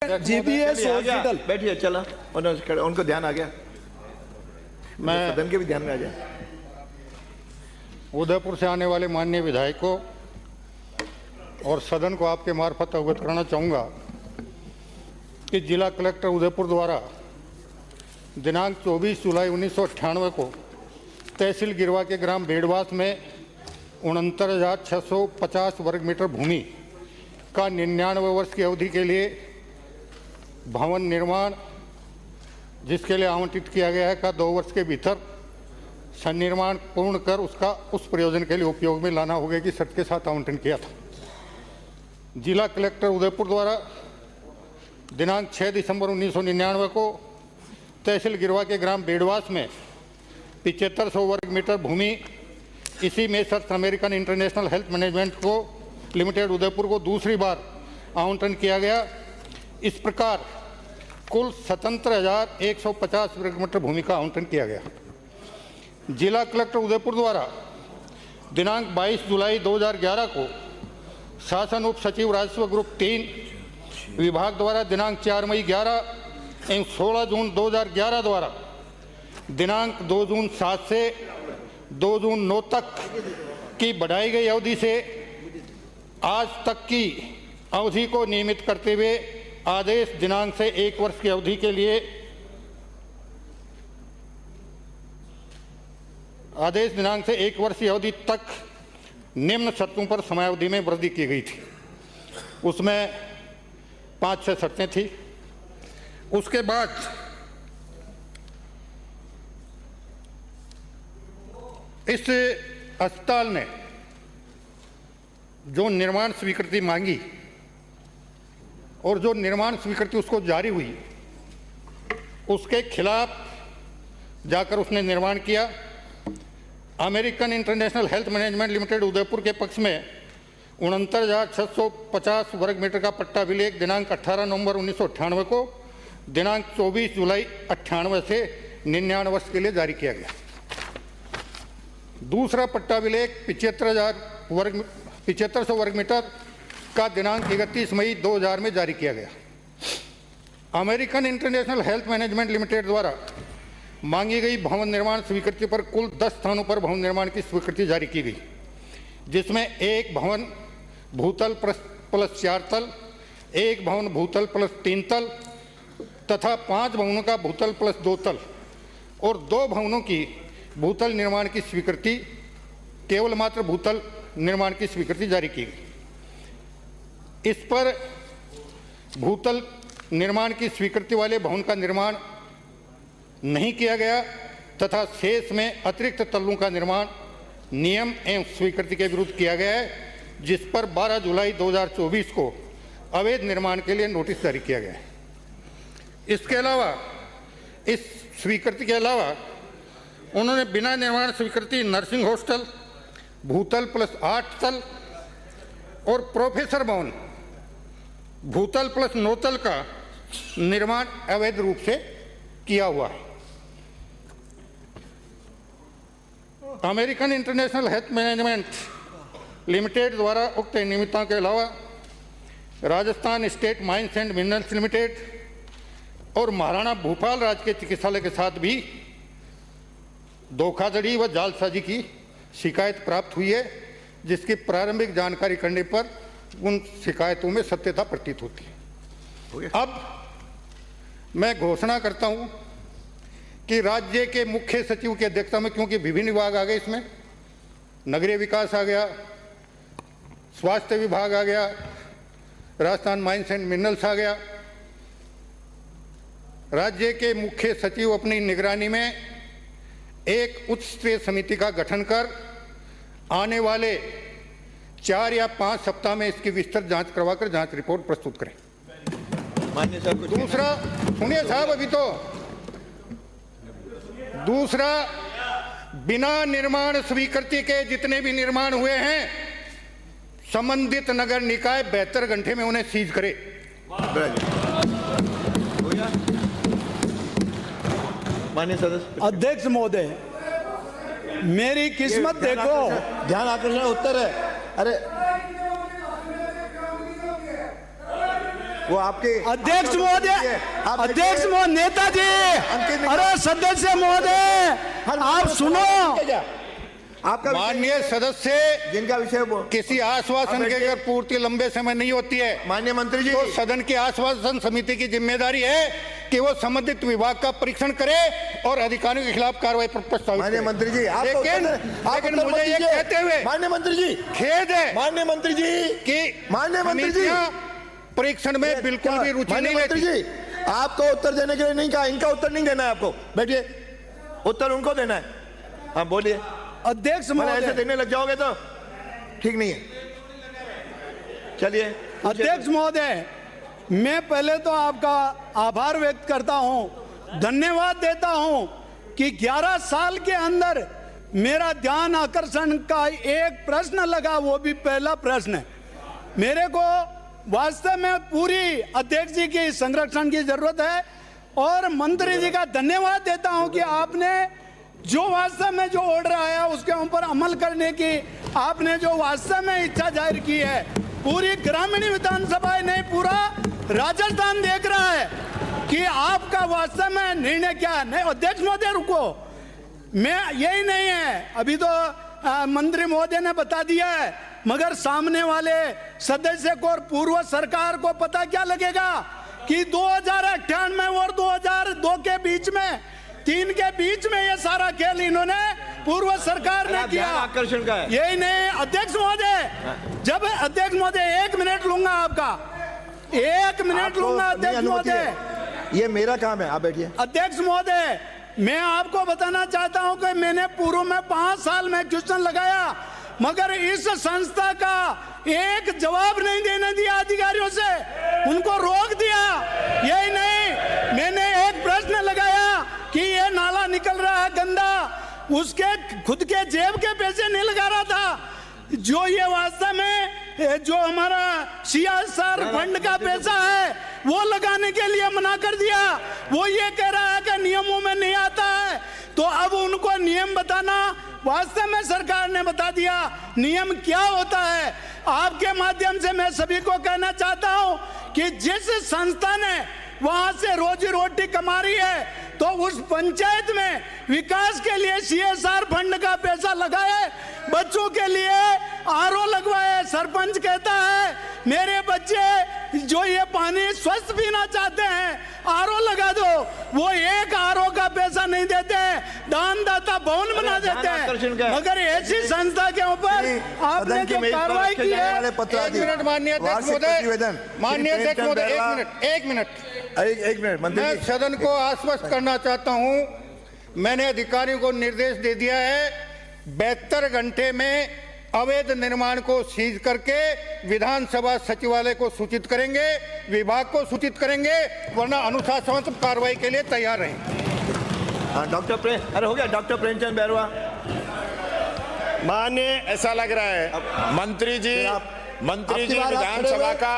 GPS hospital बैठिए, चला उनको ध्यान आ गया, मैं सदन के भी ध्यान में आ जाए। उदयपुर से आने वाले माननीय विधायकों और सदन को आपके मार्फत अवगत कराना चाहूँगा कि जिला कलेक्टर उदयपुर द्वारा दिनांक 24 जुलाई 1998 को तहसील गिरवा के ग्राम बेड़वास में 69,650 वर्ग मीटर भूमि का 99 वर्ष की अवधि के लिए भवन निर्माण जिसके लिए आवंटित किया गया है का 2 वर्ष के भीतर सन्निर्माण पूर्ण कर उसका उस प्रयोजन के लिए उपयोग में लाना होगा कि शर्त के साथ आवंटन किया था। जिला कलेक्टर उदयपुर द्वारा दिनांक 6 दिसंबर 1999 को तहसील गिरवा के ग्राम बेड़वास में 7500 वर्ग मीटर भूमि इसी messrs American international health management को लिमिटेड उदयपुर को दूसरी बार आवंटन किया गया। इस प्रकार कुल 77,150 वर्ग मीटर भूमि का आवंटन किया गया। जिला कलेक्टर उदयपुर द्वारा दिनांक 22 जुलाई 2011 को शासन उप सचिव राजस्व ग्रुप 3 विभाग द्वारा दिनांक 4 मई 11 एवं 16 जून 2011 द्वारा दिनांक 2 जून 7 से 2 जून 9 तक की बढ़ाई गई अवधि से आज तक की अवधि को नियमित करते हुए आदेश दिनांक से 1 वर्ष की अवधि के लिए आदेश दिनांक से 1 वर्ष की अवधि तक निम्न शर्तों पर समयावधि में वृद्धि की गई थी। उसमें 5-6 शर्तें थी। उसके बाद इस अस्पताल ने जो निर्माण स्वीकृति मांगी और जो निर्माण स्वीकृति उसको जारी हुई उसके खिलाफ जाकर उसने निर्माण किया। American international health management limited Udaipur के पक्ष में 69,650 वर्ग मीटर का पट्टा विलेख दिनांक 18 नवंबर 1998 को दिनांक 24 जुलाई 98 से 99 वर्ष के लिए जारी किया गया। दूसरा पट्टा विलेख 7500 वर्ग मीटर का दिनांक 31 मई 2000 में जारी किया गया। American international health management limited द्वारा मांगी गई भवन निर्माण स्वीकृति पर कुल 10 स्थानों पर भवन निर्माण की स्वीकृति जारी की गई, जिसमें एक भवन भूतल प्लस 4 तल, एक भवन भूतल प्लस 3 तल तथा 5 भवनों का भूतल प्लस 2 तल और 2 भवनों की भूतल निर्माण की स्वीकृति केवल मात्र भूतल निर्माण की स्वीकृति जारी की गई। इस पर भूतल निर्माण की स्वीकृति वाले भवन का निर्माण नहीं किया गया तथा शेष में अतिरिक्त तलों का निर्माण नियम एवं स्वीकृति के विरुद्ध किया गया है, जिस पर 12 जुलाई 2024 को अवैध निर्माण के लिए नोटिस जारी किया गया है। इसके अलावा इस स्वीकृति के अलावा उन्होंने बिना निर्माण स्वीकृति नर्सिंग हॉस्टल भूतल प्लस 8 तल और प्रोफेसर भवन भूतल प्लस 9 तल का निर्माण अवैध रूप से किया हुआ है। American international health management limited द्वारा उक्त नियमितताओं के अलावा Rajasthan state mines and minerals limited और महाराणा भूपाल राजकीय चिकित्सालय के साथ भी धोखाधड़ी व जालसाजी की शिकायत प्राप्त हुई है, जिसकी प्रारंभिक जानकारी करने पर उन शिकायतों में सत्यता प्रतीत होती है। अब मैं घोषणा करता हूं कि राज्य के मुख्य सचिव की अध्यक्षता में, क्योंकि विभिन्न विभाग आ गए, इसमें नगरीय विकास आ गया, स्वास्थ्य विभाग आ गया, राजस्थान माइंस एंड मिनरल्स आ गया, राज्य के मुख्य सचिव अपनी निगरानी में एक उच्च स्तरीय समिति का गठन कर आने वाले 4 या 5 सप्ताह में इसकी विस्तृत जांच करवाकर जांच रिपोर्ट प्रस्तुत करें। दूसरा सुनिए साहब, अभी तो दूसरा, बिना निर्माण स्वीकृति के जितने भी निर्माण हुए हैं संबंधित नगर निकाय 72 घंटे में उन्हें सीज करे। माननीय सदस्य अध्यक्ष महोदय, मेरी किस्मत देखो। ध्यान आकर्षण उत्तर है। अरे वो आपके अध्यक्ष महोदय, आप अध्यक्ष देखिए, महोदय, नेताजी, अंकित नहीं- अरे सदस्य महोदय, आप सुनो। आपका विषय- माननीय सदस्य, जिनका विषय वो किसी आश्वासन की अगर पूर्ति लंबे समय नहीं होती है माननीय मंत्री जी, तो सदन की आश्वासन समिति की जिम्मेदारी है कि वो संबंधित विभाग का परीक्षण करे और अधिकारियों के खिलाफ कार्रवाई पर प्रस्तावित माननीय करे। मंत्री जी, आप तो लेकिन आप लेकिन उत्तर मुझे मत ये दीजिए। कहते हुए माननीय मंत्री जी, खेद है माननीय मंत्री जी, कि माननीय मंत्री जी, समितियां परीक्षण में बिल्कुल भी रुचि माननीय नहीं मंत्री लेती। जी, आपको उत्तर देने के लिए नहीं कहा, इनका उत्तर नहीं देना है आपको, बैठिए, उत्तर उनको देना है। हाँ बोलिए, अध्यक्ष मैंने ऐसे महोदय, देने लग जाओगे तो ठीक नहीं है। चलिए, अध्यक्ष महोदय, मैं पहले तो आपका आभार व्यक्त करता हूं, धन्यवाद देता हूं कि 11 साल के अंदर मेरा ध्यान आकर्षण का एक प्रश्न लगा, वो भी पहला प्रश्न है। मेरे को वास्तव में पूरी अध्यक्ष जी की संरक्षण की जरूरत है और मंत्री जी का धन्यवाद देता हूं कि आपने जो वास्तव में जो ऑर्डर आया उसके ऊपर अमल करने की आपने जो वास्तव में इच्छा जाहिर की है। पूरी ग्रामीण विधानसभा नहीं, पूरा राजस्थान देख रहा है कि आपका वास्तव में निर्णय क्या है। नहीं अध्यक्ष महोदय रुको, मैं यही नहीं है, अभी तो मंत्री महोदय ने बता दिया है, मगर सामने वाले सदस्य को और पूर्व सरकार को पता क्या लगेगा कि 2098 और 2002 के बीच में 3 के बीच में ये सारा खेल इन्होंने पूर्व सरकार ने ध्यान किया। आकर्षण का है। यही नहीं अध्यक्ष महोदय, जब अध्यक्ष महोदय 1 मिनट लूंगा आपका, 1 मिनट आपको लूंगा नहीं अध्यक्ष अनुमति महोदय। है। ये मेरा काम है, आप बैठिए। अध्यक्ष महोदय, मैं आपको बताना चाहता हूं कि मैंने पूर्व में 5 साल में क्वेश्चन लगाया, मगर इस संस्था का एक जवाब नहीं देने दिया अधिकारियों से, उनको रोक दिया। यही नहीं, मैंने एक प्रश्न लगाया कि ये नाला निकल रहा है गंदा, उसके खुद के जेब के पैसे नहीं लगा रहा था, जो ये वास्तव में जो हमारा CSR फंड का पैसा है वो लगाने के लिए मना कर दिया। वो ये कह रहा है कि नियमों में नहीं आता है, तो अब उनको नियम बताना, वास्तव में सरकार ने बता दिया नियम क्या होता है। आपके माध्यम से मैं सभी को कहना चाहता हूं कि जिस संस्था ने वहां से रोजी रोटी कमा रही है, तो उस पंचायत में विकास के लिए CSR फंड का पैसा लगाए, बच्चों के लिए RO लगवाए। सरपंच कहता है मेरे बच्चे जो ये पानी स्वस्थ पीना चाहते हैं, RO लगा दो, वो एक RO का पैसा नहीं देते, दानदाता भवन बना देते हैं। मगर ऐसी संस्था के ऊपर आपने जो कार्रवाई की है। एक मिनट माननीय अध्यक्ष महोदय, माननीय अध्यक्ष महोदय, एक मिनट एक मिनट मंत्री मैं जी, सदन को आश्वस्त करना चाहता हूं, मैंने अधिकारियों को निर्देश दे दिया है 72 घंटे में अवैध निर्माण को सीज करके विधानसभा सचिवालय को सूचित करेंगे, विभाग को सूचित करेंगे, वरना अनुशासनात्मक कार्रवाई के लिए तैयार रहें। हाँ अरे हो गया डॉक्टर प्रेमचंद बैरवा। माननीय ऐसा लग रहा है मंत्री जी आपकी बात आप खड़े विधानसभा हुए। का